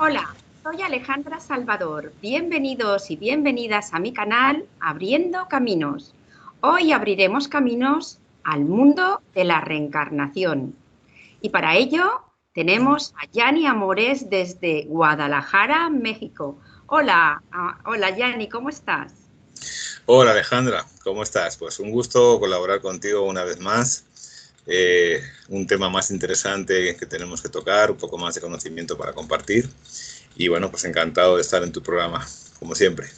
Hola, soy Alejandra Salvador. Bienvenidos y bienvenidas a mi canal Abriendo Caminos. Hoy abriremos caminos al mundo de la reencarnación. Y para ello tenemos a Yani Amores desde Guadalajara, México. Hola, hola Yani, ¿cómo estás? Hola Alejandra, ¿cómo estás? Pues un gusto colaborar contigo una vez más. Un tema más interesante que tenemos que tocar, un poco más de conocimiento para compartir. Y bueno, pues encantado de estar en tu programa, como siempre.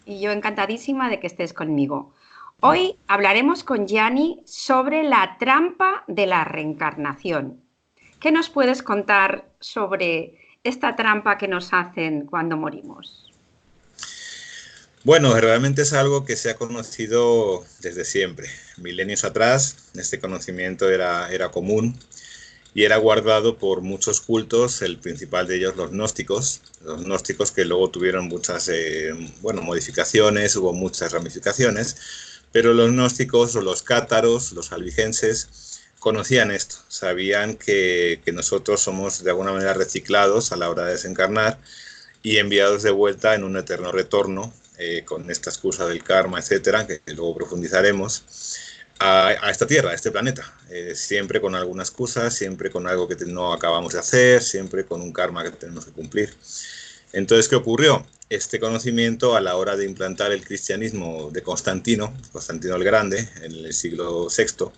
Y yo encantadísima de que estés conmigo. Hoy hablaremos con Yani sobre la trampa de la reencarnación. ¿Qué nos puedes contar sobre esta trampa que nos hacen cuando morimos? Bueno, realmente es algo que se ha conocido desde siempre. Milenios atrás, este conocimiento era común y era guardado por muchos cultos, el principal de ellos los gnósticos que luego tuvieron muchas modificaciones, hubo muchas ramificaciones, pero los gnósticos o los cátaros, los albigenses, conocían esto, sabían que nosotros somos de alguna manera reciclados a la hora de desencarnar y enviados de vuelta en un eterno retorno, con esta excusa del karma, etcétera, que luego profundizaremos, a esta Tierra, a este planeta, siempre con alguna excusa, siempre con algo que no acabamos de hacer, siempre con un karma que tenemos que cumplir. Entonces, ¿qué ocurrió? Este conocimiento a la hora de implantar el cristianismo de Constantino el Grande, en el siglo VI,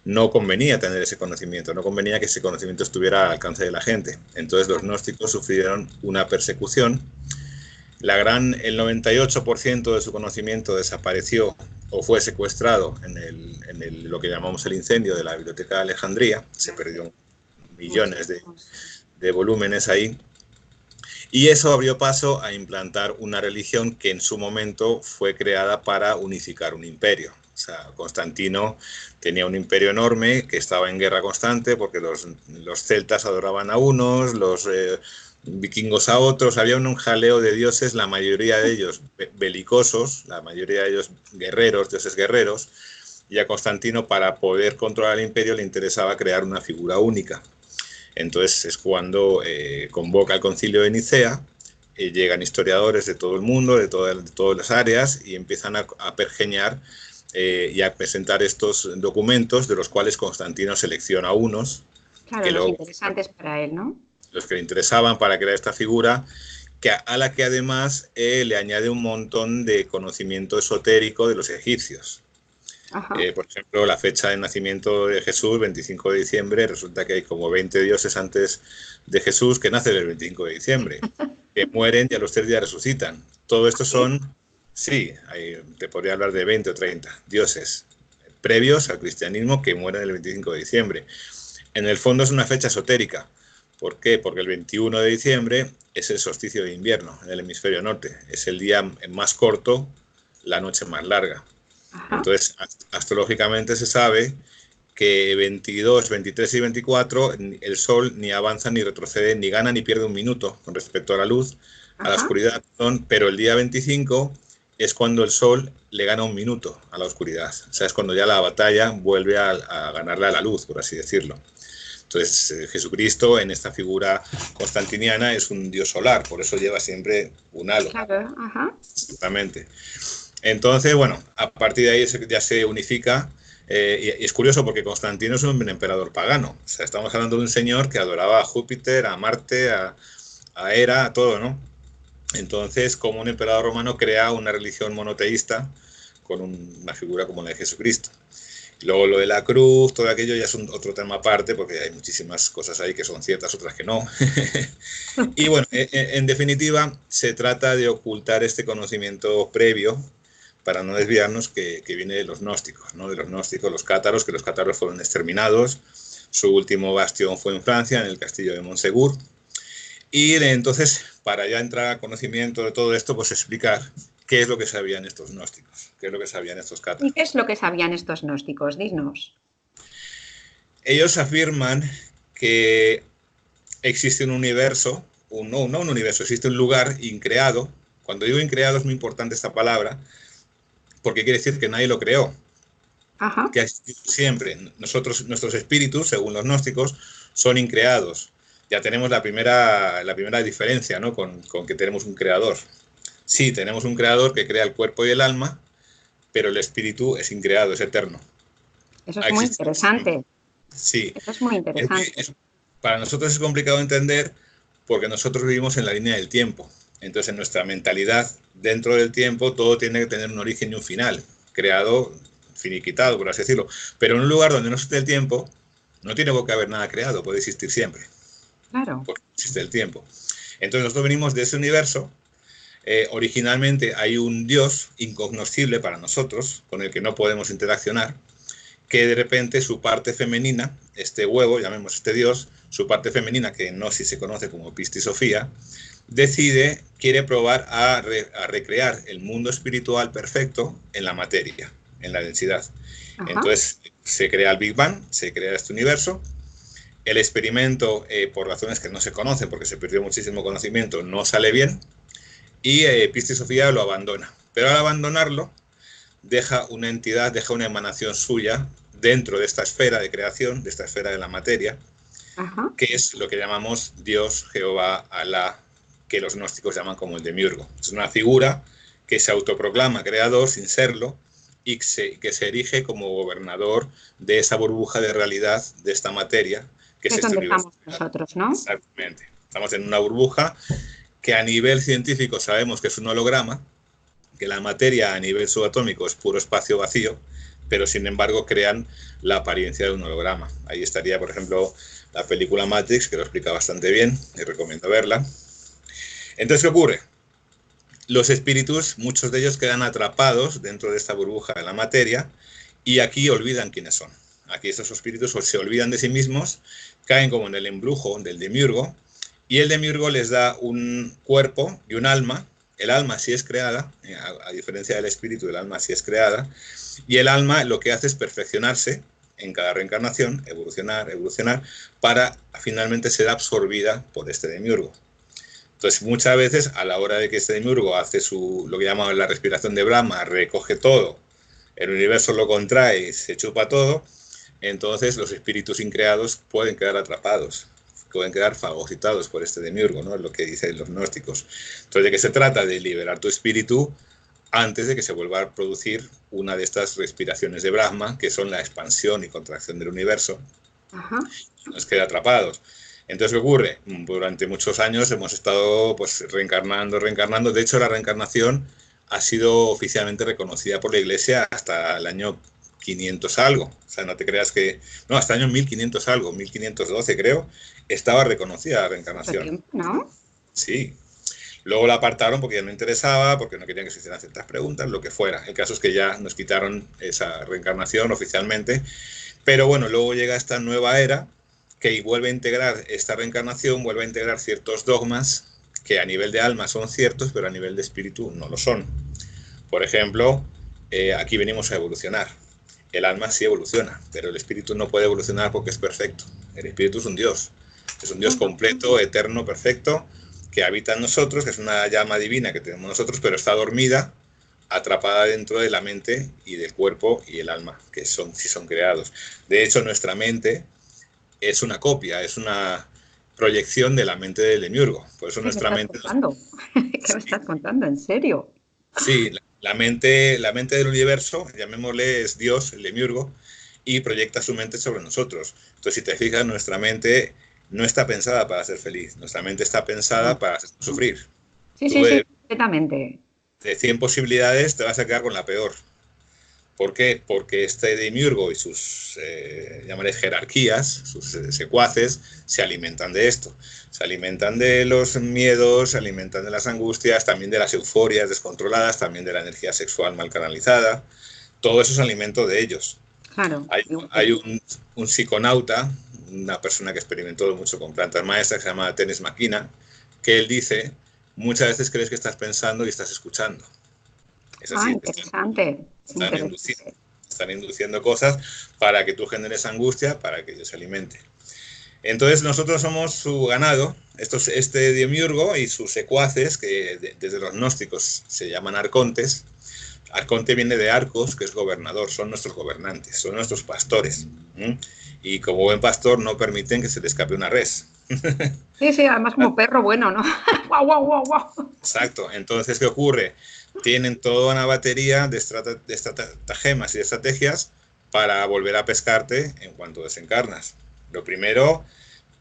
no convenía tener ese conocimiento, no convenía que ese conocimiento estuviera al alcance de la gente. Entonces los gnósticos sufrieron una persecución. El 98% de su conocimiento desapareció o fue secuestrado en lo que llamamos el incendio de la Biblioteca de Alejandría. Se perdió millones de volúmenes ahí. Y eso abrió paso a implantar una religión que en su momento fue creada para unificar un imperio. O sea, Constantino tenía un imperio enorme que estaba en guerra constante porque los celtas adoraban a unos, los vikingos a otros, había un jaleo de dioses, la mayoría de ellos belicosos, la mayoría de ellos guerreros, dioses guerreros, y a Constantino, para poder controlar el imperio, le interesaba crear una figura única. Entonces es cuando convoca el concilio de Nicea, llegan historiadores de todo el mundo, de todas las áreas, y empiezan a pergeñar y a presentar estos documentos, de los cuales Constantino selecciona unos, Claro, que los luego interesantes para él, ¿no? los que le interesaban para crear esta figura, a la que además le añade un montón de conocimiento esotérico de los egipcios. Ajá. Por ejemplo, la fecha de nacimiento de Jesús, 25 de diciembre, resulta que hay como 20 dioses antes de Jesús que nacen el 25 de diciembre, que mueren y a los 3 días resucitan. Todo esto ¿Sí? son, sí, te podría hablar de 20 o 30 dioses previos al cristianismo que mueren el 25 de diciembre. En el fondo es una fecha esotérica. ¿Por qué? Porque el 21 de diciembre es el solsticio de invierno en el hemisferio norte. Es el día más corto, la noche más larga. Ajá. Entonces, astrológicamente se sabe que 22, 23 y 24 el Sol ni avanza ni retrocede, ni gana ni pierde un minuto con respecto a la luz, a la Ajá. oscuridad, pero el día 25 es cuando el Sol le gana un minuto a la oscuridad. O sea, es cuando ya la batalla vuelve a ganarle a la luz, por así decirlo. Entonces, Jesucristo en esta figura constantiniana es un dios solar, por eso lleva siempre un halo. Claro, ajá. Exactamente. Entonces, bueno, a partir de ahí ya se unifica. Y es curioso porque Constantino es un emperador pagano. O sea, estamos hablando de un señor que adoraba a Júpiter, a Marte, a Hera, a todo, ¿no? Entonces, como un emperador romano crea una religión monoteísta con una figura como la de Jesucristo. Luego lo de la cruz, todo aquello ya es otro tema aparte, porque hay muchísimas cosas ahí que son ciertas, otras que no. Y bueno, en definitiva, se trata de ocultar este conocimiento previo para no desviarnos, que viene de los gnósticos, ¿no? De los gnósticos, los cátaros, que los cátaros fueron exterminados. Su último bastión fue en Francia, en el castillo de Montsegur. Y entonces, para ya entrar a conocimiento de todo esto, pues explicar qué es lo que sabían estos gnósticos, qué es lo que sabían estos ¿Y cátaros. qué es lo que sabían estos gnósticos? Dinos. Ellos afirman que existe un universo, no un universo, existe un lugar increado. Cuando digo increado es muy importante esta palabra, porque quiere decir que nadie lo creó, Ajá. que ha existido siempre. Nuestros espíritus, según los gnósticos, son increados. ya tenemos la primera diferencia, ¿no? Con que tenemos un creador. Sí, tenemos un creador que crea el cuerpo y el alma, pero el espíritu es increado, es eterno. Eso Ha es muy existido siempre. interesante. Sí, Eso es muy interesante. para nosotros es complicado entender porque nosotros vivimos en la línea del tiempo. Entonces, en nuestra mentalidad, dentro del tiempo, todo tiene que tener un origen y un final, creado, finiquitado, por así decirlo. Pero en un lugar donde no existe el tiempo, no tiene por qué haber nada creado, puede existir siempre, Claro. porque existe el tiempo. Entonces, nosotros venimos de ese universo. Originalmente hay un Dios incognoscible para nosotros, con el que no podemos interaccionar, que de repente su parte femenina, este huevo, llamemos este Dios, su parte femenina, que en Gnosis se conoce como Pistisofía, quiere probar a recrear el mundo espiritual perfecto en la materia, en la densidad. Ajá. Entonces se crea el Big Bang, se crea este universo. El experimento, por razones que no se conocen, porque se perdió muchísimo conocimiento, no sale bien, y Pistisofía lo abandona. Pero al abandonarlo, deja una entidad, deja una emanación suya dentro de esta esfera de creación, de esta esfera de la materia, Ajá. que es lo que llamamos Dios, Jehová, Alá, que los gnósticos llaman como el demiurgo. Es una figura que se autoproclama creador sin serlo y que se erige como gobernador de esa burbuja de realidad, de esta materia, que Que es es este donde universo. estamos nosotros, ¿no? Exactamente. Estamos en una burbuja que a nivel científico sabemos que es un holograma, que la materia a nivel subatómico es puro espacio vacío, pero sin embargo crean la apariencia de un holograma. Ahí estaría, por ejemplo, la película Matrix, que lo explica bastante bien, y recomiendo verla. Entonces, ¿qué ocurre? Los espíritus, muchos de ellos quedan atrapados dentro de esta burbuja de la materia y aquí olvidan quiénes son. Aquí estos espíritus se olvidan de sí mismos, caen como en el embrujo del demiurgo y el demiurgo les da un cuerpo y un alma. El alma sí es creada, a diferencia del espíritu, el alma sí es creada, y el alma lo que hace es perfeccionarse en cada reencarnación, evolucionar, evolucionar, para finalmente ser absorbida por este demiurgo. Entonces, muchas veces, a la hora de que este demiurgo hace lo que llamamos la respiración de Brahma, recoge todo, el universo lo contrae, se chupa todo, entonces los espíritus increados pueden quedar atrapados, pueden quedar fagocitados por este demiurgo, ¿no? Es lo que dicen los gnósticos. Entonces, ¿de qué se trata? De liberar tu espíritu antes de que se vuelva a producir una de estas respiraciones de Brahma, que son la expansión y contracción del universo, Ajá. y nos queda atrapados. Entonces, ¿qué ocurre? Durante muchos años hemos estado pues, reencarnando, reencarnando. De hecho, la reencarnación ha sido oficialmente reconocida por la Iglesia hasta el año 500 algo. O sea, no te creas que... No, hasta el año 1500 algo, 1512 creo, estaba reconocida la Mucho reencarnación. tiempo, ¿no? Sí. Luego la apartaron porque ya no interesaba, porque no querían que se hicieran ciertas preguntas, lo que fuera. El caso es que ya nos quitaron esa reencarnación oficialmente. Pero bueno, luego llega esta nueva era que vuelve a integrar esta reencarnación, vuelve a integrar ciertos dogmas que a nivel de alma son ciertos, pero a nivel de espíritu no lo son. Por ejemplo, aquí venimos a evolucionar. El alma sí evoluciona, pero el espíritu no puede evolucionar porque es perfecto. El espíritu es un Dios completo, eterno, perfecto, que habita en nosotros, que es una llama divina que tenemos nosotros, pero está dormida, atrapada dentro de la mente y del cuerpo y el alma, que sí son creados. De hecho, nuestra mente es una copia, es una proyección de la mente del demiurgo. Por eso ¿Qué me nuestra estás mente... contando? ¿Qué me estás contando? ¿En serio? Sí, la mente del universo, llamémosle, es Dios, el demiurgo, y proyecta su mente sobre nosotros. Entonces, si te fijas, nuestra mente no está pensada para ser feliz, nuestra mente está pensada No. para sufrir. Sí, Tú sí, sí, completamente. de 100 posibilidades te vas a quedar con la peor. ¿Por qué? Porque este demiurgo y sus jerarquías, sus secuaces, se alimentan de esto. Se alimentan de los miedos, se alimentan de las angustias, también de las euforias descontroladas, también de la energía sexual mal canalizada. Todo eso es alimento de ellos. Claro. Hay un psiconauta, una persona que experimentó mucho con plantas maestras, que se llama Tenes Maquina, que él dice, muchas veces crees que estás pensando y estás escuchando. Es Ah, así, interesante. están induciendo, Interesante. están induciendo cosas para que tú generes angustia, para que ellos se alimenten. Entonces nosotros somos su ganado, este demiurgo y sus secuaces, que desde los gnósticos se llaman arcontes. Arconte viene de arcos, que es gobernador, son nuestros gobernantes, son nuestros pastores. Y como buen pastor no permiten que se le escape una res. Sí, sí, además como perro bueno, ¿no? ¡Guau, guau, guau, guau! Exacto. Entonces, ¿qué ocurre? Tienen toda una batería de estratagemas y de estrategias para volver a pescarte en cuanto desencarnas. Lo primero,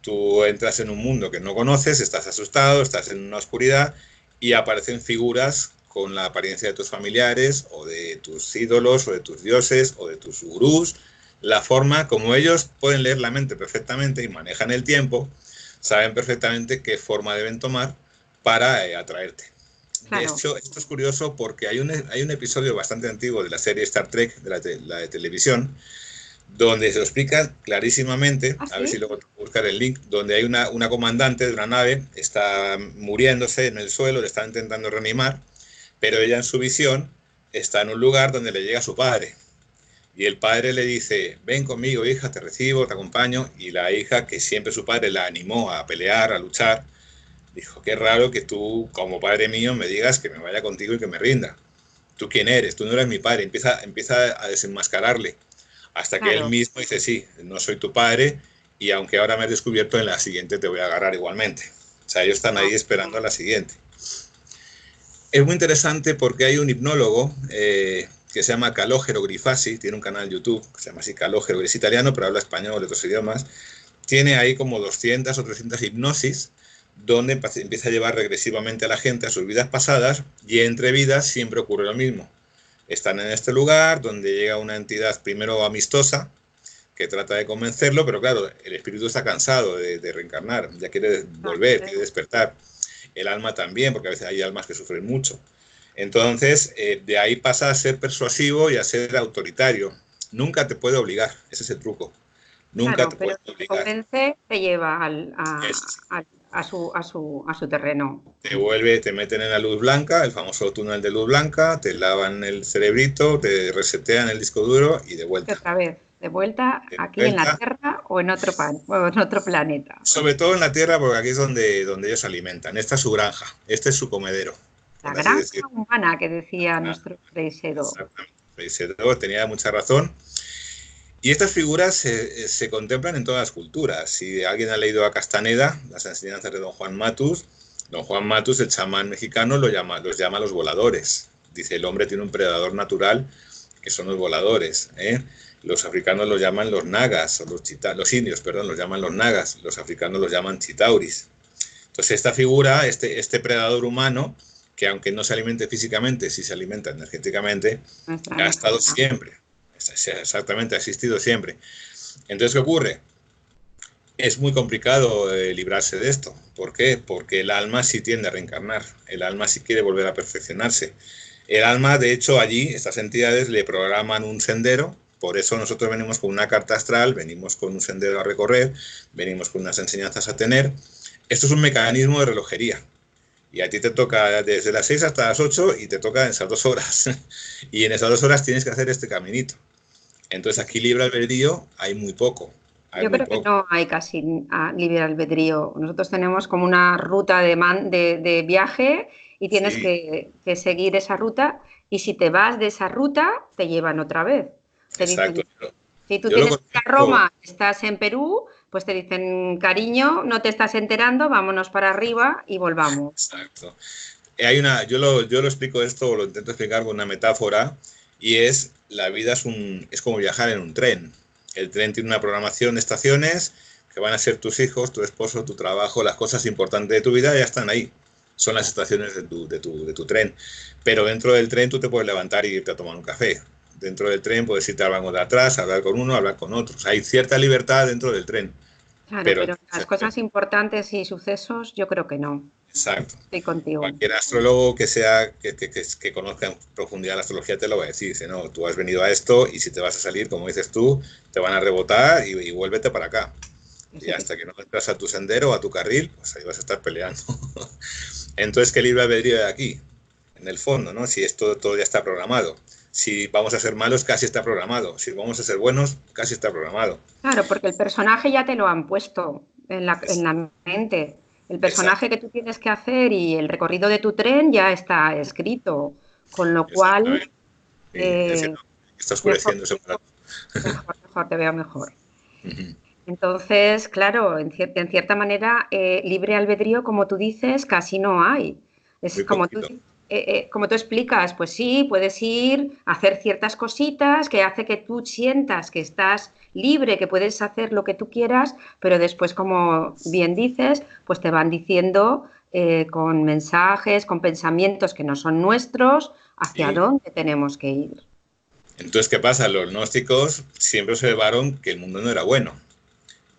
tú entras en un mundo que no conoces, estás asustado, estás en una oscuridad y aparecen figuras con la apariencia de tus familiares o de tus ídolos o de tus dioses o de tus gurús. La forma como ellos pueden leer la mente perfectamente y manejan el tiempo, saben perfectamente qué forma deben tomar para atraerte. De Claro. hecho, esto es curioso porque hay un episodio bastante antiguo de la serie Star Trek, la de televisión, donde se lo explica clarísimamente, ¿Ah, a ver si sí? luego te puedo buscar el link, donde hay una comandante de una nave, está muriéndose en el suelo, le están intentando reanimar, pero ella en su visión está en un lugar donde le llega su padre. Y el padre le dice, ven conmigo, hija, te recibo, te acompaño. Y la hija, que siempre su padre la animó a pelear, a luchar, dijo, qué raro que tú, como padre mío, me digas que me vaya contigo y que me rinda. ¿Tú quién eres? Tú no eres mi padre. Empieza a desenmascararle hasta que él Claro. mismo dice, sí, no soy tu padre y aunque ahora me has descubierto, en la siguiente te voy a agarrar igualmente. O sea, ellos están Ah, ahí esperando a la siguiente. Es muy interesante porque hay un hipnólogo que se llama Calogero Grifasi, tiene un canal YouTube que se llama así Calogero, es italiano, pero habla español de otros idiomas. Tiene ahí como 200 o 300 hipnosis donde empieza a llevar regresivamente a la gente a sus vidas pasadas y entre vidas siempre ocurre lo mismo. Están en este lugar donde llega una entidad primero amistosa que trata de convencerlo, pero claro, el espíritu está cansado de reencarnar, ya quiere volver, quiere despertar. El alma también, porque a veces hay almas que sufren mucho. Entonces, de ahí pasa a ser persuasivo y a ser autoritario. Nunca te puede obligar, ese es el truco. Nunca claro, te pero puede si te obligar. convence, te lleva Es, a su terreno. te vuelve, te meten en la luz blanca, el famoso túnel de luz blanca, te lavan el cerebrito, te resetean el disco duro y de Y vuelta. otra vez, de vuelta De aquí en la vuelta, Tierra o en otro, o en otro planeta. sobre todo en la Tierra, porque aquí es donde ellos se alimentan. Esta es su granja, este es su comedero, La por así granja decirlo. humana que decía Ah, nuestro Freixedo. exactamente. Tenía mucha razón. Y estas figuras se contemplan en todas las culturas. Si alguien ha leído a Castaneda, las enseñanzas de Don Juan Matus, el chamán mexicano, los llama los voladores. Dice, el hombre tiene un predador natural, que son los voladores. Los africanos los llaman los nagas, o los indios, perdón, los llaman los nagas. Los africanos los llaman chitauris. Entonces, esta figura, este predador humano, que aunque no se alimente físicamente, sí se alimenta energéticamente, Nuestra ha estado energía. siempre. Exactamente, ha existido siempre. Entonces, ¿qué ocurre? Es muy complicado librarse de esto. ¿Por qué? Porque el alma sí tiende a reencarnar. El alma sí quiere volver a perfeccionarse. El alma, de hecho, allí, estas entidades le programan un sendero. Por eso nosotros venimos con una carta astral, venimos con un sendero a recorrer, venimos con unas enseñanzas a tener. Esto es un mecanismo de relojería. Y a ti te toca desde las 6 hasta las 8 y te toca en esas 2 horas. Y en esas 2 horas tienes que hacer este caminito. Entonces aquí libre albedrío hay muy poco, hay Yo muy creo que poco. no hay casi libre albedrío. Nosotros tenemos como una ruta de viaje y tienes Sí, que seguir esa ruta y si te vas de esa ruta, te llevan otra vez. Te exacto. dicen, si tú Yo lo tienes que ir a conozco, Roma, estás en Perú, pues te dicen, cariño, no te estás enterando, vámonos para arriba y volvamos. exacto. Yo lo explico esto, o lo intento explicar con una metáfora, y es, la vida es como viajar en un tren. El tren tiene una programación de estaciones que van a ser tus hijos, tu esposo, tu trabajo, las cosas importantes de tu vida ya están ahí. Son las estaciones de tu tren. Pero dentro del tren tú te puedes levantar y irte a tomar un café. Dentro del tren puedes irte al banco de atrás, hablar con uno, hablar con otros. Hay cierta libertad dentro del tren, Claro, pero pero las cosas importantes y sucesos, yo creo que no. exacto. Estoy contigo. Cualquier astrólogo que sea que conozca en profundidad la astrología te lo va a decir. Dice, no, tú has venido a esto y si te vas a salir, como dices tú, te van a rebotar y vuélvete para acá. Y Ese que hasta que no entras a tu sendero, a tu carril, pues ahí vas a estar peleando. Entonces, ¿qué libre albedrío de aquí? En el fondo, ¿no? Si esto todo ya está programado. Si vamos a ser malos, casi está programado. Si vamos a ser buenos, casi está programado. Claro, porque el personaje ya te lo han puesto en Es, la mente. El exacto, personaje que tú tienes que hacer y el recorrido de tu tren ya está escrito. Con lo cual, exactamente. Sí, eh, está mejor, oscureciendo ese mejor, mejor, te veo mejor. Entonces, claro, en cierta manera, libre albedrío, como tú dices, casi no hay. Es muy poquito. como tú explicas, pues sí, puedes ir a hacer ciertas cositas que hace que tú sientas que estás libre, que puedes hacer lo que tú quieras, pero después, como bien dices, pues te van diciendo con mensajes, con pensamientos que no son nuestros, hacia Sí. dónde tenemos que ir. Entonces, ¿qué pasa? Los gnósticos siempre observaron que el mundo no era bueno.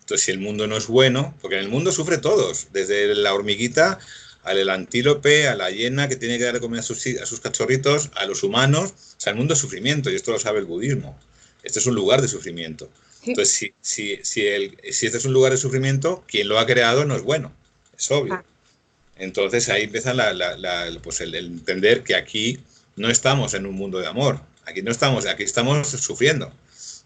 Entonces, si el mundo no es bueno, porque en el mundo sufre todos, desde la hormiguita al antílope, a la hiena que tiene que dar de comer a sus cachorritos, a los humanos. O sea, el mundo es sufrimiento y esto lo sabe el budismo. Este es un lugar de sufrimiento. Sí, Entonces, si este es un lugar de sufrimiento, quien lo ha creado no es bueno, es obvio. claro, Entonces ahí empieza pues el entender que aquí no estamos en un mundo de amor, aquí no estamos, aquí estamos sufriendo.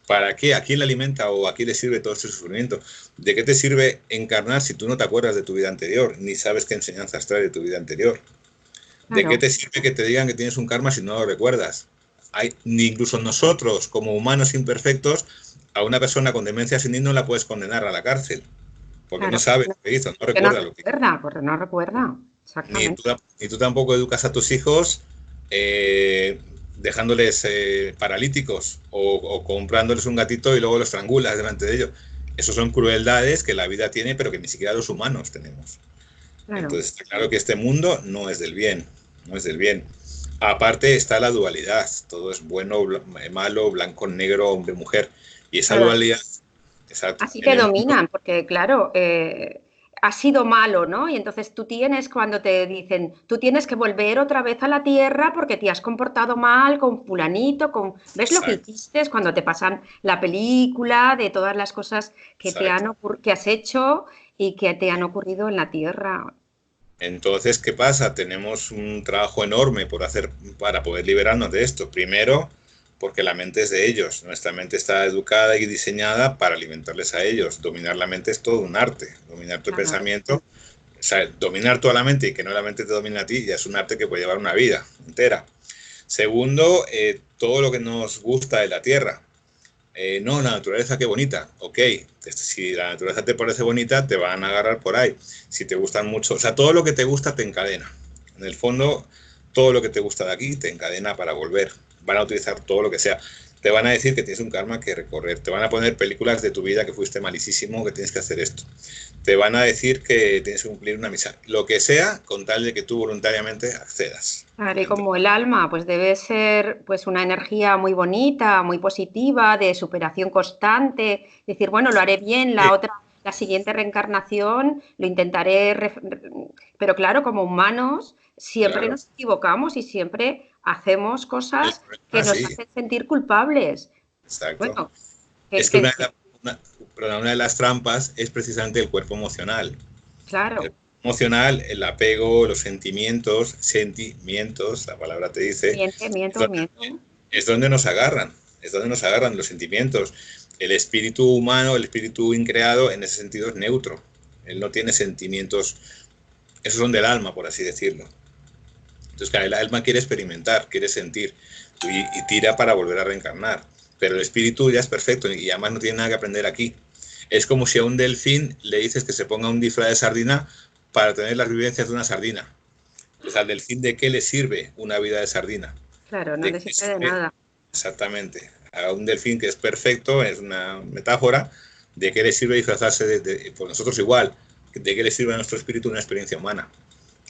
¿Para qué? ¿A quién le alimenta o a quién le sirve todo este sufrimiento? ¿De qué te sirve encarnar si tú no te acuerdas de tu vida anterior, ni sabes qué enseñanzas trae de tu vida anterior? ¿De qué claro. te sirve que te digan que tienes un karma si no lo recuerdas? Ni incluso nosotros, como humanos imperfectos, a una persona con demencia senil no la puedes condenar a la cárcel, porque no Claro, sabe lo que hizo, no porque no recuerda lo que hizo. recuerda, porque no recuerda, Ni exactamente. tú, ni tú tampoco educas a tus hijos dejándoles paralíticos o comprándoles un gatito y luego los estrangulas delante de ellos. Esas son crueldades que la vida tiene, pero que ni siquiera los humanos tenemos. Claro, Entonces está claro que este mundo no es del bien, no es del bien. Aparte está la dualidad, todo es bueno, malo, blanco, negro, hombre, mujer. Y esa claro. dualidad, exacto, Así en te el mundo, dominan, porque claro, ha sido malo, ¿no? Y entonces tú tienes, cuando te dicen, tú tienes que volver otra vez a la tierra porque te has comportado mal con fulanito, con... ¿Ves lo que exacto, hiciste? Es cuando te pasan la película de todas las cosas que exacto. que has hecho y que te han ocurrido en la tierra. Entonces, ¿qué pasa? Tenemos un trabajo enorme por hacer para poder liberarnos de esto. Primero, porque la mente es de ellos. Nuestra mente está educada y diseñada para alimentarles a ellos. Dominar la mente es todo un arte. Dominar tu Claro, pensamiento, o sea, dominar toda la mente y que no la mente te domine a ti, ya es un arte que puede llevar una vida entera. Segundo, todo lo que nos gusta de la tierra. No, la naturaleza qué bonita. Ok, si la naturaleza te parece bonita, te van a agarrar por ahí. Si te gustan mucho, o sea, todo lo que te gusta te encadena. En el fondo, todo lo que te gusta de aquí te encadena para volver. Van a utilizar todo lo que sea. Te van a decir que tienes un karma que recorrer. Te van a poner películas de tu vida que fuiste malísimo, que tienes que hacer esto. Te van a decir que tienes que cumplir una misa. Lo que sea, con tal de que tú voluntariamente accedas. claro, y como Entonces, el alma, pues debe ser pues una energía muy bonita, muy positiva, de superación constante, decir, bueno, lo haré bien, la siguiente reencarnación lo intentaré, pero claro, como humanos siempre claro, nos equivocamos y siempre hacemos el cosas que problema nos sí, hacen sentir culpables. exacto. Bueno, Es que una de las trampas es precisamente el cuerpo emocional. El claro, cuerpo emocional, el apego, los sentimientos, la palabra te dice, miente, es miento, donde, miento. es donde nos agarran, es donde nos agarran los sentimientos. El espíritu humano, el espíritu increado, en ese sentido es neutro. Él no tiene sentimientos, esos son del alma, por así decirlo. Entonces, claro, el alma quiere experimentar, quiere sentir y tira para volver a reencarnar. Pero el espíritu ya es perfecto y además no tiene nada que aprender aquí. Es como si a un delfín le dices que se ponga un disfraz de sardina para tener las vivencias de una sardina. Pues al delfín, ¿de qué le sirve una vida de sardina? Claro, no ¿De le qué le sirve de sirve? nada. Exactamente. A un delfín que es perfecto, es una metáfora, ¿de qué le sirve disfrazarse pues nosotros igual? ¿De qué le sirve a nuestro espíritu una experiencia humana?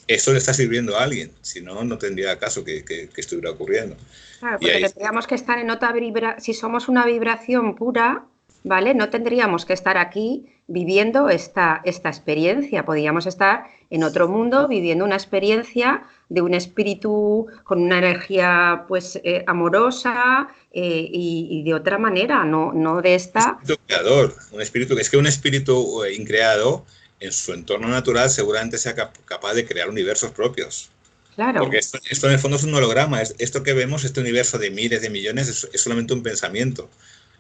Eso le está sirviendo a alguien, si no, no tendría caso que estuviera ocurriendo. Claro, Y porque ahí, tendríamos que estar en otra vibración, si somos una vibración pura, ¿vale? No tendríamos que estar aquí viviendo esta experiencia, podríamos estar en otro mundo viviendo una experiencia de un espíritu con una energía pues amorosa y de otra manera, no de un esta, espíritu creador, un espíritu, es que un espíritu increado en su entorno natural seguramente sea capaz de crear universos propios. Porque claro, esto en el fondo es un holograma. Esto que vemos, este universo de miles de millones, es solamente un pensamiento.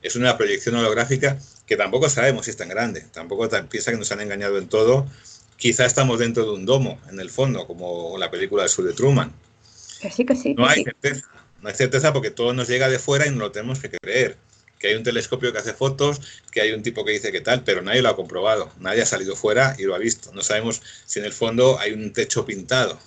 Es una proyección holográfica que tampoco sabemos si es tan grande. Tampoco piensa que nos han engañado en todo. Quizá estamos dentro de un domo, en el fondo, como la película del sur de Truman. que sí, que sí, No que hay sí. certeza. No hay certeza porque todo nos llega de fuera y no lo tenemos que creer. que hay un telescopio que hace fotos, que hay un tipo que dice que tal, pero nadie lo ha comprobado, nadie ha salido fuera y lo ha visto. No sabemos si en el fondo hay un techo pintado.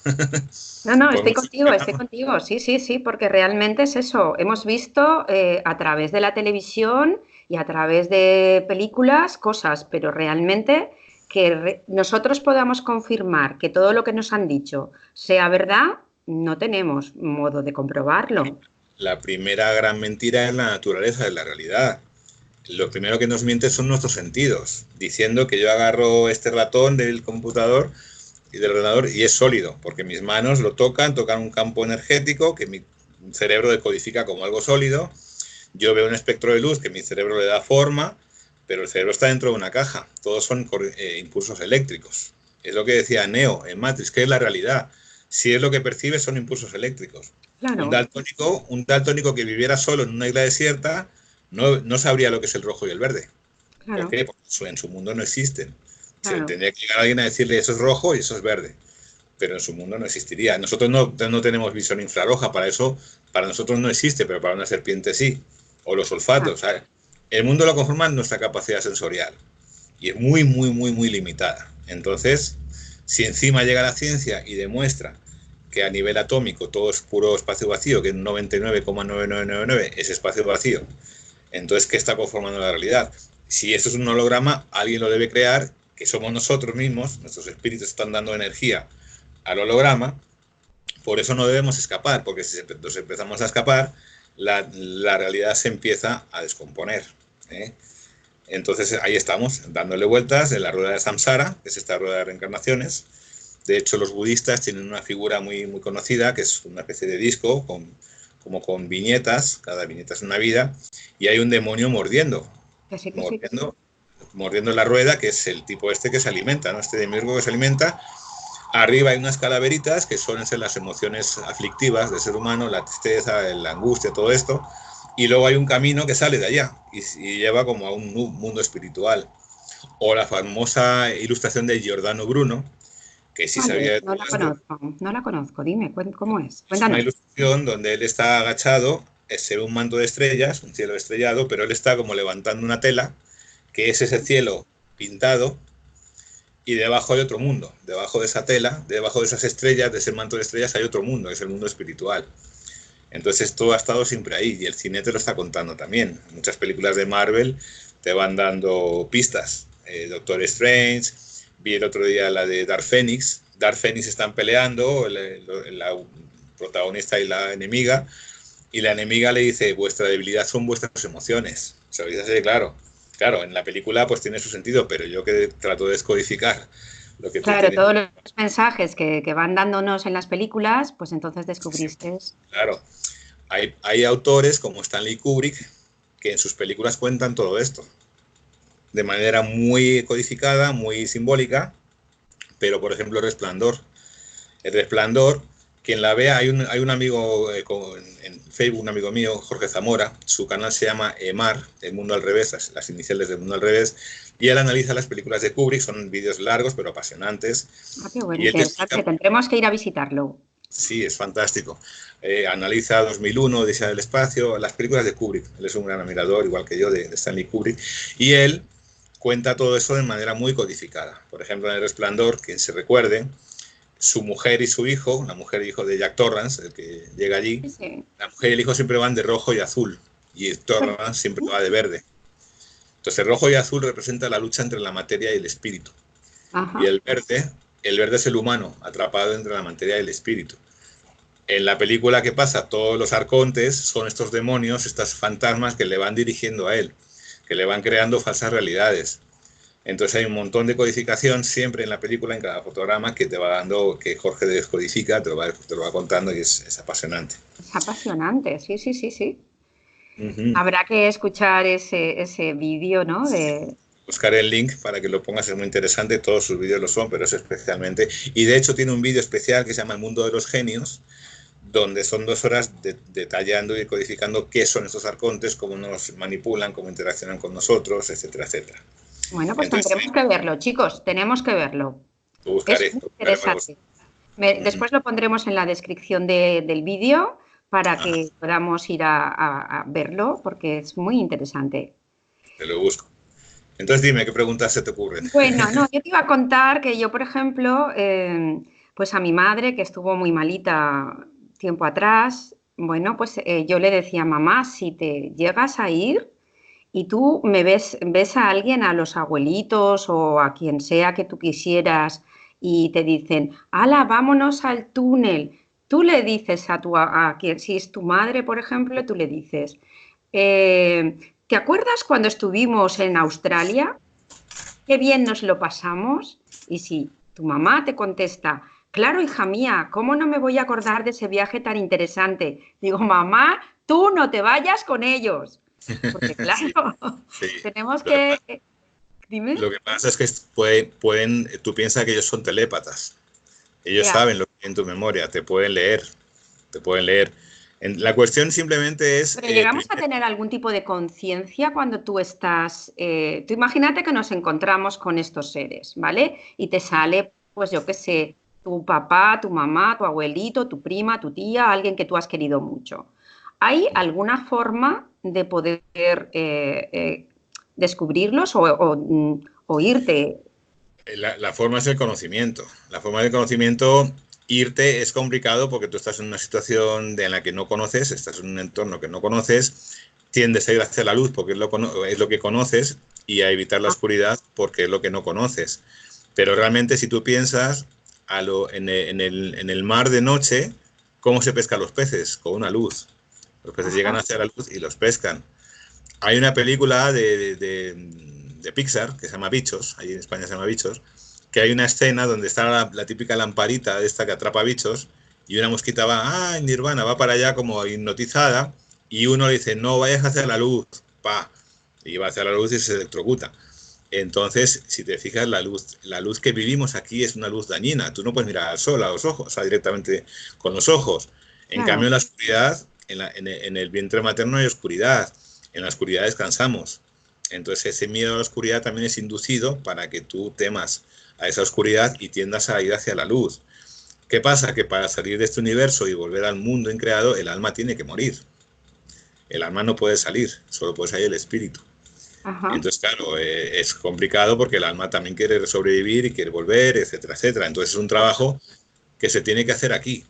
No, no, Por mucho que estoy veamos, contigo, sí, sí, sí, porque realmente es eso. Hemos visto a través de la televisión y a través de películas cosas, pero realmente que nosotros podamos confirmar que todo lo que nos han dicho sea verdad, no tenemos modo de comprobarlo. la primera gran mentira es la naturaleza de la realidad. Lo primero que nos miente son nuestros sentidos, diciendo que yo agarro este ratón del computador y del ordenador y es sólido, porque mis manos lo tocan un campo energético que mi cerebro decodifica como algo sólido. Yo veo un espectro de luz que mi cerebro le da forma, pero el cerebro está dentro de una caja. Todos son impulsos eléctricos. Es lo que decía Neo en Matrix, que es la realidad. Si es lo que percibes, son impulsos eléctricos. Claro, Un daltónico que viviera solo en una isla desierta no sabría lo que es el rojo y el verde. ¿Por claro, qué? Porque en su mundo no existen. Se claro. tendría que llegar alguien a decirle eso es rojo y eso es verde, pero en su mundo no existiría. Nosotros no tenemos visión infrarroja, para eso, para nosotros no existe, pero para una serpiente sí. O los olfatos. ¿Sabes? El mundo lo conforma nuestra capacidad sensorial y es muy, muy, muy, muy limitada. Entonces, si encima llega la ciencia y demuestra que a nivel atómico todo es puro espacio vacío, que un 99,9999 es espacio vacío, entonces, ¿qué está conformando la realidad? Si eso es un holograma, alguien lo debe crear, que somos nosotros mismos, nuestros espíritus están dando energía al holograma, por eso no debemos escapar, porque si nos empezamos a escapar, la realidad se empieza a descomponer. ¿eh? Entonces ahí estamos, dándole vueltas en la rueda de Samsara, que es esta rueda de reencarnaciones. De hecho, los budistas tienen una figura muy, muy conocida, que es una especie de disco como con viñetas, cada viñeta es una vida, y hay un demonio mordiendo, Que sí, que sí, que sí. mordiendo, mordiendo la rueda, que es el tipo este que se alimenta, ¿no? Este demiurgo que se alimenta. Arriba hay unas calaveritas que suelen ser las emociones aflictivas del ser humano, la tristeza, la angustia, todo esto. Y luego hay un camino que sale de allá y lleva como a un mundo espiritual. O la famosa ilustración de Giordano Bruno, que sí Vale, sabía de no todo la esto. conozco, no la conozco. Dime, ¿cómo es? Es una Cuéntanos. ilustración donde él está agachado, se ve un manto de estrellas, un cielo estrellado, pero él está como levantando una tela, que es ese cielo pintado, y debajo hay otro mundo. Debajo de esa tela, debajo de esas estrellas, de ese manto de estrellas, hay otro mundo, que es el mundo espiritual. Entonces esto ha estado siempre ahí y el cine te lo está contando también. Muchas películas de Marvel te van dando pistas. Doctor Strange, vi el otro día la de Dark Phoenix. Dark Phoenix están peleando, la protagonista y la enemiga, y la enemiga le dice, vuestra debilidad son vuestras emociones. Se lo dice así, claro. Claro, en la película pues tiene su sentido, pero yo que trato de descodificar lo que te Claro, quieren todos decir. los mensajes que van dándonos en las películas, pues entonces descubriste. Claro, hay autores como Stanley Kubrick que en sus películas cuentan todo esto de manera muy codificada, muy simbólica, pero por ejemplo El Resplandor, quien la vea, hay un amigo en Facebook, un amigo mío, Jorge Zamora, su canal se llama EMAR, El Mundo al Revés, las iniciales del Mundo al Revés, y él analiza las películas de Kubrick, son vídeos largos pero apasionantes, Ah, qué bueno, y él te interesante. explica. Tendremos que ir a visitarlo. Sí, es fantástico. Analiza 2001, Odisea del Espacio, las películas de Kubrick. Él es un gran admirador, igual que yo, de Stanley Kubrick. Y él cuenta todo eso de manera muy codificada. Por ejemplo, en El Resplandor, quien se recuerde, su mujer y su hijo, la mujer e hijo de Jack Torrance, el que llega allí, Sí, sí. la mujer y el hijo siempre van de rojo y azul. Y Torrance siempre va de verde. Entonces, el rojo y azul representa la lucha entre la materia y el espíritu. Y Ajá. el verde es el humano, atrapado entre la materia y el espíritu. En la película, ¿qué pasa? Todos los arcontes son estos demonios, estas fantasmas que le van dirigiendo a él, que le van creando falsas realidades. Entonces hay un montón de codificación siempre en la película, en cada fotograma, que te va dando, que Jorge descodifica, te lo va contando y es apasionante. Es apasionante, sí, sí, sí, sí. Uh -huh. Habrá que escuchar ese vídeo, ¿no? Buscaré el link para que lo pongas, es muy interesante, todos sus vídeos lo son, pero es especialmente. Y de hecho tiene un vídeo especial que se llama El Mundo de los Genios, donde son 2 horas detallando y codificando qué son estos arcontes, cómo nos manipulan, cómo interaccionan con nosotros, etcétera, etcétera. Bueno, pues Entonces, tendremos que verlo, chicos, tenemos que verlo. Es muy lo buscaré para vos. interesante. Después lo pondremos en la descripción del vídeo para Ajá, que podamos ir a verlo, porque es muy interesante. te lo busco. Entonces dime, ¿qué preguntas se te ocurren? Bueno, no, yo te iba a contar que yo, por ejemplo, pues a mi madre, que estuvo muy malita tiempo atrás, bueno, pues yo le decía, mamá, si te llegas a ir y tú ves a alguien, a los abuelitos o a quien sea que tú quisieras, y te dicen, hala, vámonos al túnel. Tú le dices a quien, si es tu madre, por ejemplo, tú le dices, ¿te acuerdas cuando estuvimos en Australia? Qué bien nos lo pasamos. Y si tu mamá te contesta, claro, hija mía, ¿cómo no me voy a acordar de ese viaje tan interesante? Digo, mamá, tú no te vayas con ellos. Porque Sí, claro, sí. tenemos Lo que que... pasa, Dime. lo que pasa es que tú piensas que ellos son telépatas. Ellos Ya. saben lo que hay en tu memoria, te pueden leer, te pueden leer. La cuestión simplemente es, Pero llegamos a primero, tener algún tipo de conciencia cuando tú estás... tú imagínate que nos encontramos con estos seres, ¿vale? Y te sale, pues yo qué sé, tu papá, tu mamá, tu abuelito, tu prima, tu tía, alguien que tú has querido mucho. ¿Hay alguna forma de poder descubrirlos o irte? la forma es el conocimiento. La forma del conocimiento, irte es complicado porque tú estás en una situación en la que no conoces, estás en un entorno que no conoces, tiendes a ir hacia la luz porque es lo que conoces y a evitar la Ah, oscuridad porque es lo que no conoces. Pero realmente si tú piensas en el mar de noche, ¿cómo se pescan los peces? Con una luz. Los peces llegan ajá, hacia la luz y los pescan. Hay una película de Pixar que se llama Bichos, ahí en España se llama Bichos, que hay una escena donde está la típica lamparita de esta que atrapa bichos y una mosquita va, Nirvana, va para allá como hipnotizada y uno le dice, no vayas hacia la luz, pa, y va hacia la luz y se electrocuta. Entonces, si te fijas, la luz que vivimos aquí es una luz dañina. Tú no puedes mirar al sol a los ojos, o sea, directamente con los ojos. En cambio, claro. en la oscuridad, en el vientre materno hay oscuridad. En la oscuridad descansamos. Entonces, ese miedo a la oscuridad también es inducido para que tú temas a esa oscuridad y tiendas a ir hacia la luz. ¿Qué pasa? Que para salir de este universo y volver al mundo increado, el alma tiene que morir. El alma no puede salir, solo puede salir el espíritu. Ajá. Entonces, claro, es complicado porque el alma también quiere sobrevivir y quiere volver, etcétera, etcétera. Entonces, es un trabajo que se tiene que hacer aquí.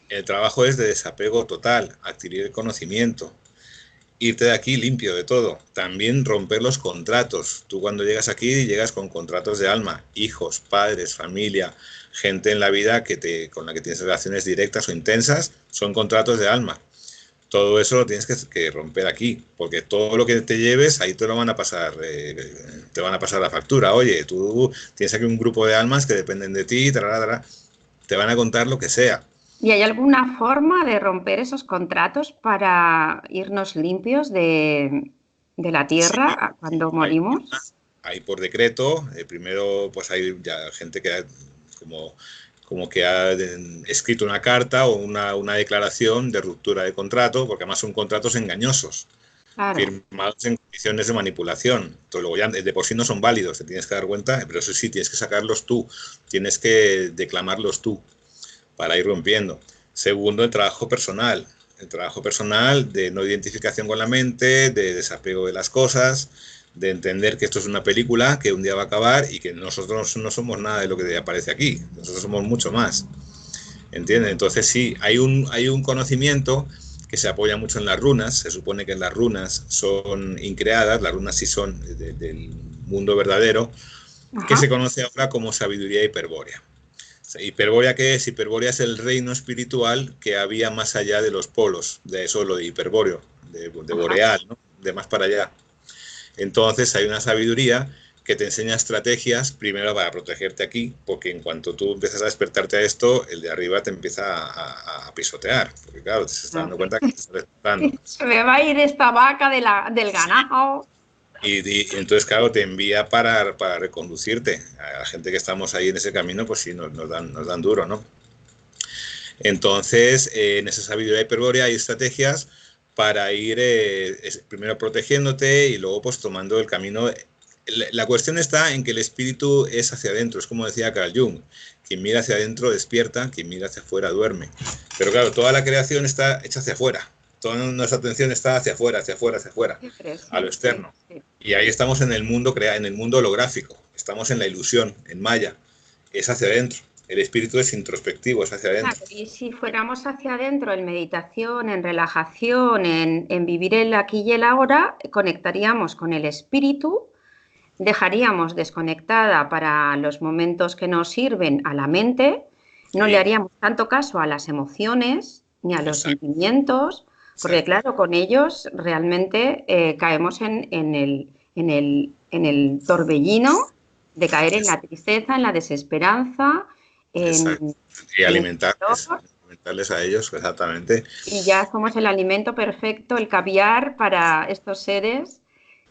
El trabajo es de desapego total, adquirir el conocimiento, irte de aquí limpio de todo. También romper los contratos. Tú cuando llegas aquí llegas con contratos de alma, hijos, padres, familia, gente en la vida con la que tienes relaciones directas o intensas, son contratos de alma. Todo eso lo tienes que romper aquí, porque todo lo que te lleves, ahí te van a pasar la factura. Oye, tú tienes aquí un grupo de almas que dependen de ti, te van a contar lo que sea. ¿Y hay alguna forma de romper esos contratos para irnos limpios de la Sí, tierra sí, cuando hay morimos? formas, hay por decreto. Primero, pues hay ya gente que como, como que ha escrito una carta o una declaración de ruptura de contrato, porque además son contratos engañosos, Claro. firmados en condiciones de manipulación. Entonces, luego ya de por sí no son válidos, te tienes que dar cuenta, pero eso sí, tienes que sacarlos tú, tienes que declamarlos tú para ir rompiendo. Segundo, el trabajo personal. El trabajo personal de no identificación con la mente, de desapego de las cosas, de entender que esto es una película que un día va a acabar y que nosotros no somos nada de lo que aparece aquí. Nosotros somos mucho más. ¿Entiendes? Entonces sí, hay un conocimiento que se apoya mucho en las runas. Se supone que las runas son increadas, las runas sí son del mundo verdadero, que Ajá. se conoce ahora como sabiduría hiperbórea. ¿Hiperbórea qué es? Hiperbórea es el reino espiritual que había más allá de los polos, de eso lo de hiperbóreo, de Ajá. boreal, ¿no? De más para allá. Entonces hay una sabiduría que te enseña estrategias, primero para protegerte aquí, porque en cuanto tú empiezas a despertarte a esto, el de arriba te empieza a pisotear, porque claro, se está dando cuenta que te está despertando. Se me va a ir esta vaca del Sí. ganado. Y entonces, claro, te envía para reconducirte. A la gente que estamos ahí en ese camino, pues sí, nos dan duro, ¿no? Entonces, en esa sabiduría hiperbórea hay estrategias para ir primero protegiéndote y luego pues tomando el camino. La cuestión está en que el espíritu es hacia adentro, es como decía Carl Jung, quien mira hacia adentro despierta, quien mira hacia afuera duerme. Pero claro, toda la creación está hecha hacia afuera. Toda nuestra atención está hacia afuera, hacia afuera, hacia afuera, a lo externo. Sí. Y ahí estamos en el mundo en el mundo holográfico. Estamos en la ilusión, en Maya. Es hacia adentro. El espíritu es introspectivo, es hacia adentro. Claro, y si fuéramos hacia adentro en meditación, en relajación, en vivir el aquí y el ahora, conectaríamos con el espíritu, dejaríamos desconectada para los momentos que nos sirven a la mente, no le haríamos tanto caso a las emociones ni a los sentimientos, porque claro, con ellos realmente caemos en el torbellino de caer en la tristeza, en la desesperanza, y alimentarles a ellos, exactamente. Y ya somos el alimento perfecto, el caviar para estos seres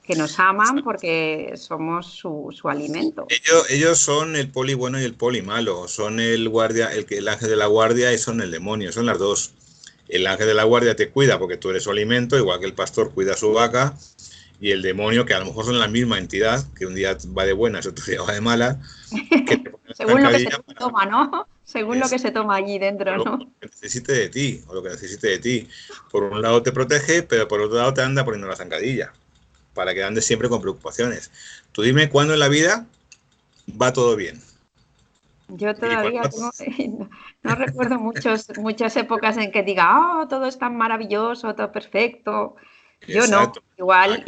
que nos aman porque somos su alimento. Ellos son el poli bueno y el poli malo, son el guardia, el ángel de la guardia y son el demonio, son las dos. El ángel de la guardia te cuida porque tú eres su alimento, igual que el pastor cuida a su vaca, y el demonio, que a lo mejor son la misma entidad, que un día va de buenas, otro día va de mala. Según lo que se toma, ¿no? Según lo que se toma allí dentro, ¿no? Lo que necesite de ti, o lo que necesite de ti. Por un lado te protege, pero por otro lado te anda poniendo la zancadilla, para que andes siempre con preocupaciones. Tú dime cuándo en la vida va todo bien. Yo todavía no recuerdo muchas épocas en que diga, oh, todo es tan maravilloso, todo perfecto. Yo Exacto. no, igual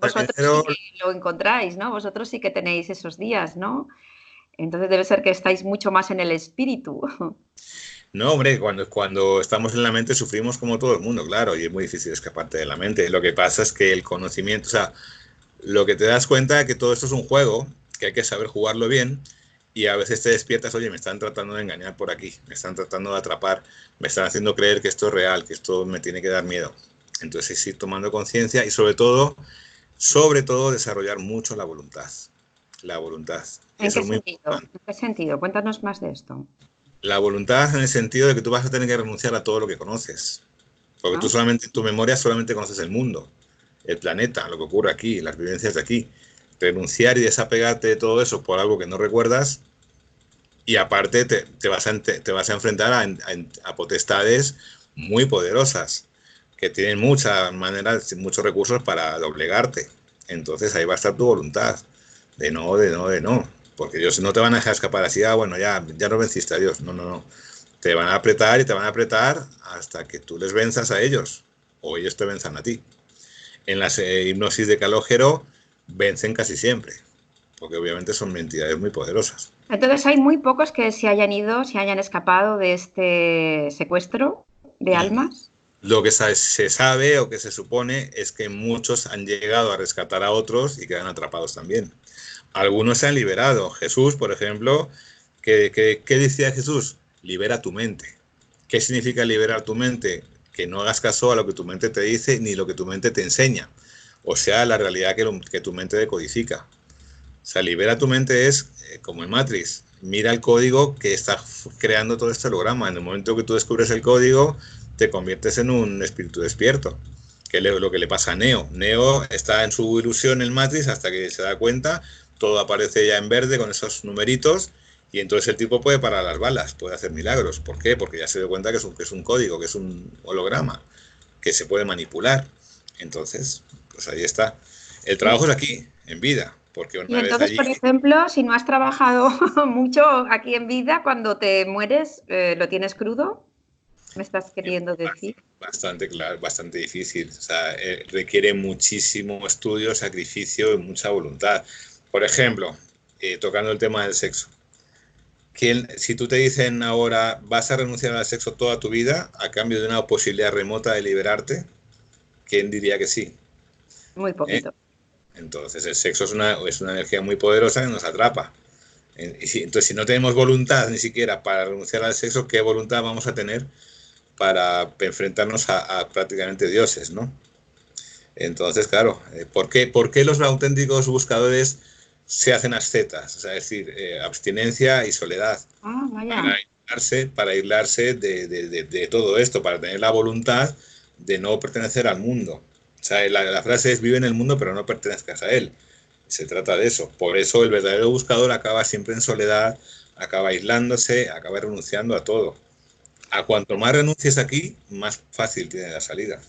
vosotros sí que lo encontráis, ¿no? Vosotros sí que tenéis esos días, ¿no? Entonces debe ser que estáis mucho más en el espíritu. No, hombre, cuando estamos en la mente sufrimos como todo el mundo, claro, y es muy difícil escaparte de la mente. Lo que pasa es que el conocimiento, o sea, lo que te das cuenta es que todo esto es un juego, que hay que saber jugarlo bien, y a veces te despiertas, oye, me están tratando de engañar por aquí, me están tratando de atrapar, me están haciendo creer que esto es real, que esto me tiene que dar miedo. Entonces, sí, tomando conciencia y sobre todo, desarrollar mucho la voluntad. La voluntad. ¿En qué sentido? ¿En qué sentido? Cuéntanos más de esto. La voluntad en el sentido de que tú vas a tener que renunciar a todo lo que conoces. Porque tú solamente, en tu memoria solamente conoces el mundo, el planeta, lo que ocurre aquí, las vivencias de aquí. Renunciar y desapegarte de todo eso por algo que no recuerdas, y aparte te vas a enfrentar a potestades muy poderosas, que tienen muchas maneras, muchos recursos para doblegarte. Entonces ahí va a estar tu voluntad, de no. Porque ellos no te van a dejar escapar así, bueno, ya no venciste a Dios. No. Te van a apretar y te van a apretar hasta que tú les venzas a ellos, o ellos te venzan a ti. En las hipnosis de Calogero vencen casi siempre, porque obviamente son entidades muy poderosas. Entonces hay muy pocos que se hayan escapado de este secuestro de almas. Lo que se sabe o que se supone es que muchos han llegado a rescatar a otros y quedan atrapados también. Algunos se han liberado. Jesús, por ejemplo, ¿qué decía Jesús? Libera tu mente. ¿Qué significa liberar tu mente? Que no hagas caso a lo que tu mente te dice ni lo que tu mente te enseña. O sea, la realidad que tu mente decodifica. O sea, libera tu mente es como en Matrix. Mira el código que está creando todo este holograma. En el momento que tú descubres el código, te conviertes en un espíritu despierto. Que es lo que le pasa a Neo. Neo está en su ilusión en Matrix hasta que se da cuenta, todo aparece ya en verde con esos numeritos, y entonces el tipo puede parar las balas, puede hacer milagros. ¿Por qué? Porque ya se dio cuenta que es un código, que es un holograma, que se puede manipular. Entonces, pues ahí está. El trabajo es aquí, en vida. Porque una y entonces, allí, por ejemplo, si no has trabajado mucho aquí en vida, cuando te mueres, ¿lo tienes crudo? ¿Me estás queriendo decir? Bastante claro, bastante difícil. O sea, requiere muchísimo estudio, sacrificio y mucha voluntad. Por ejemplo, tocando el tema del sexo. Si tú te dicen ahora vas a renunciar al sexo toda tu vida a cambio de una posibilidad remota de liberarte, ¿quién diría que sí? Muy poquito. Entonces el sexo es una energía muy poderosa que nos atrapa. Entonces, si no tenemos voluntad ni siquiera para renunciar al sexo, ¿qué voluntad vamos a tener para enfrentarnos a prácticamente dioses, ¿no? Entonces, claro, ¿por qué los auténticos buscadores se hacen ascetas? O sea, es decir, abstinencia y soledad. Vaya. Para aislarse de todo esto, para tener la voluntad de no pertenecer al mundo. O sea, la frase es: vive en el mundo pero no pertenezcas a él. Se trata de eso. Por eso el verdadero buscador acaba siempre en soledad, acaba aislándose, acaba renunciando a todo. A cuanto más renuncies aquí, más fácil tiene la salida.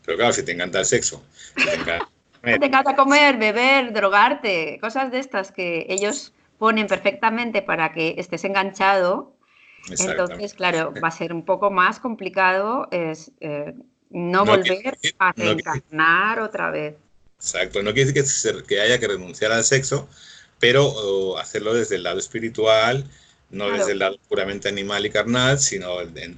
Pero claro, si te encanta el sexo, si te encanta Te encanta comer, beber, drogarte, cosas de estas que ellos ponen perfectamente para que estés enganchado. Entonces, exactamente. claro, va a ser un poco más complicado no No quiere volver decir, a no quiere- reencarnar otra vez. exacto, no quiere decir que haya que renunciar al sexo, pero hacerlo desde el lado espiritual, no desde Claro, el lado puramente animal y carnal, sino en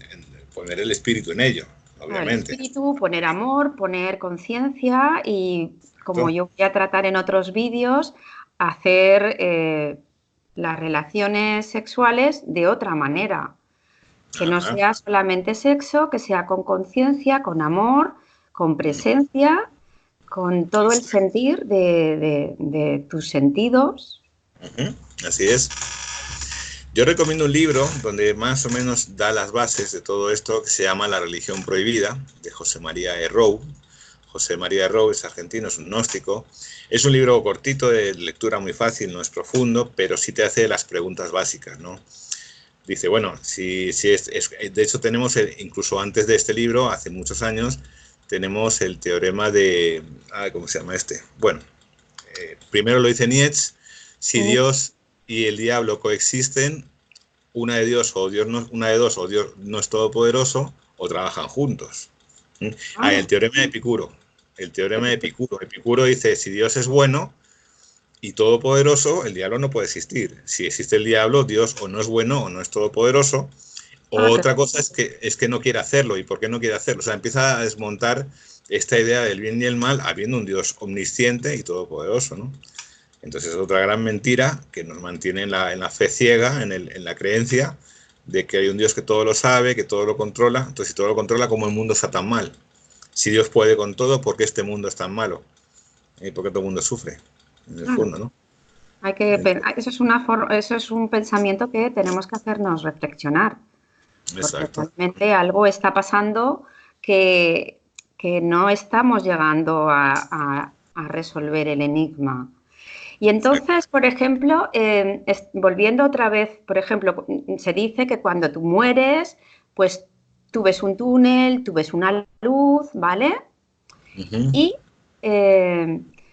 poner el espíritu en ello, claro, el obviamente. espíritu, poner amor, poner conciencia y, como ¿Cierto? yo voy a tratar en otros vídeos, hacer las relaciones sexuales de otra manera. Que no Ajá. sea solamente sexo, que sea con conciencia, con amor, con presencia, con todo el sentir de tus sentidos. Ujú, así es. Yo recomiendo un libro donde más o menos da las bases de todo esto, que se llama La religión prohibida, de José María Errou. José María Errou es argentino, es un gnóstico. Es un libro cortito, de lectura muy fácil, no es profundo, pero sí te hace las preguntas básicas, ¿no? Dice, bueno, de hecho tenemos, incluso antes de este libro, hace muchos años, tenemos el teorema de, ¿cómo se llama este? Bueno, primero lo dice Nietzsche, si Dios y el diablo coexisten, una de Dios o Dios no, una de dos, o Dios no es todopoderoso, o trabajan juntos. El teorema de Epicuro. El teorema de Epicuro. Epicuro dice, si Dios es bueno y todopoderoso, el diablo no puede existir. Si existe el diablo, Dios o no es bueno o no es todopoderoso. O Qué otra cosa es que no quiere hacerlo. ¿Y por qué no quiere hacerlo? O sea, empieza a desmontar esta idea del bien y el mal, habiendo un Dios omnisciente y todopoderoso, ¿no? Entonces es otra gran mentira que nos mantiene en la fe ciega, en la creencia de que hay un Dios que todo lo sabe, que todo lo controla. Entonces, si todo lo controla, ¿cómo el mundo está tan mal? Si Dios puede con todo, ¿por qué este mundo es tan malo? ¿Por qué todo el mundo sufre? En el claro. fondo, ¿no? Eso es un pensamiento que tenemos que hacernos reflexionar, porque Exacto. realmente algo está pasando que, que no estamos llegando a resolver el enigma. Y Exacto. entonces, por ejemplo, volviendo otra vez, por ejemplo, se dice que cuando tú mueres, pues tú ves un túnel, tú ves una luz, ¿vale? Uh-huh. Y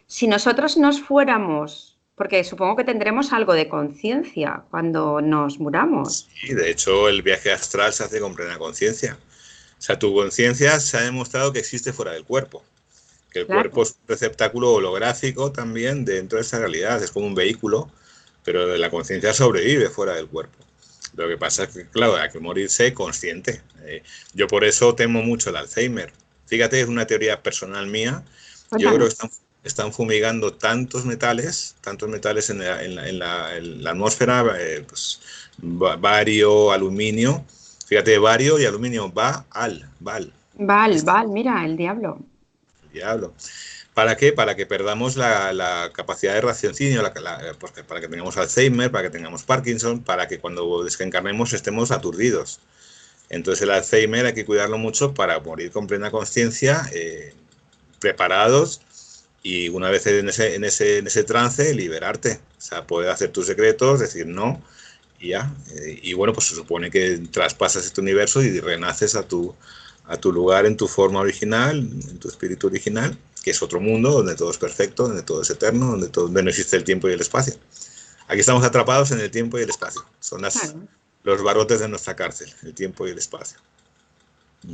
si nosotros nos fuéramos, porque supongo que tendremos algo de conciencia cuando nos muramos. Sí, de hecho, el viaje astral se hace con plena conciencia. O sea, tu conciencia se ha demostrado que existe fuera del cuerpo. Que el cuerpo Claro, es un receptáculo holográfico también dentro de esa realidad, es como un vehículo, pero la conciencia sobrevive fuera del cuerpo. Lo que pasa es que, claro, hay que morirse consciente. Yo por eso temo mucho el Alzheimer. Fíjate, es una teoría personal mía. Yo creo cuéntanos. que están fumigando tantos metales en la atmósfera, pues, bario, aluminio. Fíjate, bario y aluminio, Val. Val, mira, el diablo. Diablo. ¿Para qué? Para que perdamos la capacidad de raciocinio, para que tengamos Alzheimer, para que tengamos Parkinson, para que cuando desencarnemos estemos aturdidos. Entonces el Alzheimer hay que cuidarlo mucho para morir con plena conciencia, preparados y una vez en ese trance liberarte. O sea, poder hacer tus secretos, decir no y ya. Y bueno, pues se supone que traspasas este universo y renaces a tu lugar en tu forma original, en tu espíritu original, que es otro mundo donde todo es perfecto, donde todo es eterno, donde no existe el tiempo y el espacio. Aquí estamos atrapados en el tiempo y el espacio. Son Claro. los barrotes de nuestra cárcel, el tiempo y el espacio.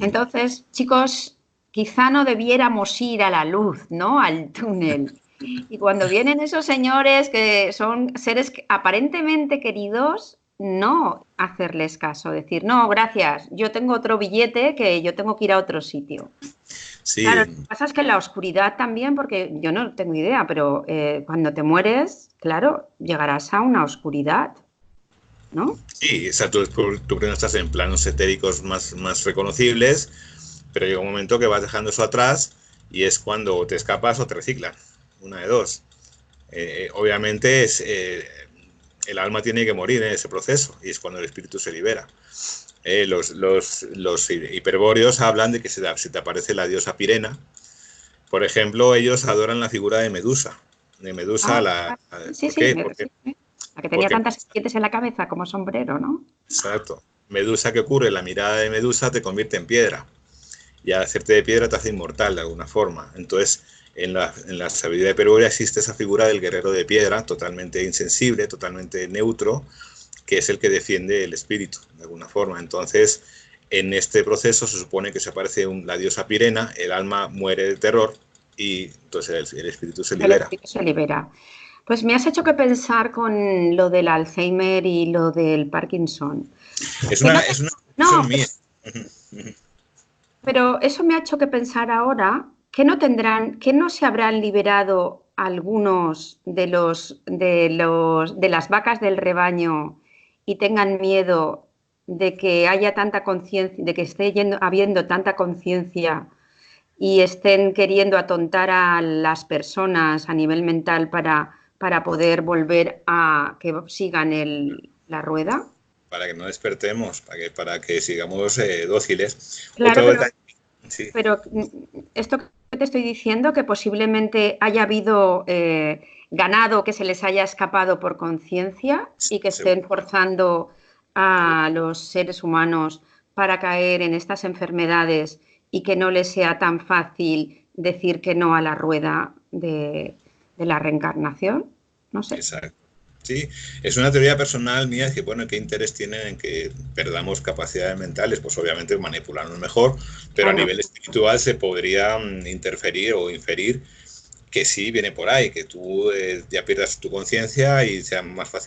Entonces, chicos, quizá no debiéramos ir a la luz, ¿no? Al túnel. Y cuando vienen esos señores que son seres aparentemente queridos, no hacerles caso, decir, no, gracias, yo tengo otro billete que yo tengo que ir a otro sitio. Claro, lo Sí, que pasa es que en la oscuridad también, porque yo no tengo idea, pero cuando te mueres, claro, llegarás a una oscuridad, ¿no? sí, o sea, tú primero estás en planos etéricos más reconocibles, pero llega un momento que vas dejando eso atrás y es cuando te escapas o te reciclan, una de dos. Obviamente el alma tiene que morir en ese proceso y es cuando el espíritu se libera. Los hiperbóreos hablan de que se te aparece la diosa Pirena. Por ejemplo, ellos adoran la figura de Medusa. De Medusa, Ah, sí, ¿por sí, qué? sí, sí. La que tenía Porque tantas serpientes en la cabeza como sombrero, ¿no? exacto. Medusa, ¿qué ocurre? La mirada de Medusa te convierte en piedra. Y al hacerte de piedra te hace inmortal de alguna forma. Entonces, en la sabiduría de Perugia existe esa figura del guerrero de piedra, totalmente insensible, totalmente neutro, que es el que defiende el espíritu, de alguna forma. Entonces, en este proceso se supone que se aparece la diosa Pirena, el alma muere de terror y entonces el espíritu se libera. El espíritu se libera. Pues me has hecho que pensar con lo del Alzheimer y lo del Parkinson. Es una opción mía. Pero eso me ha hecho que pensar ahora que no se habrán liberado algunos de las vacas del rebaño y tengan miedo de que haya tanta conciencia, de que esté habiendo tanta conciencia y estén queriendo atontar a las personas a nivel mental para poder volver a que sigan la rueda. Para que no despertemos, para que sigamos dóciles. Claro, sí. pero esto que te estoy diciendo, que posiblemente haya habido ganado que se les haya escapado por conciencia y que estén forzando a los seres humanos para caer en estas enfermedades y que no les sea tan fácil decir que no a la rueda de la reencarnación. No sé. Exacto. Sí, es una teoría personal mía que, bueno, ¿qué interés tiene en que perdamos capacidades mentales? Pues obviamente manipularnos mejor, pero claro, a nivel espiritual se podría interferir o inferir que sí viene por ahí, que tú ya pierdas tu conciencia y sea más fácil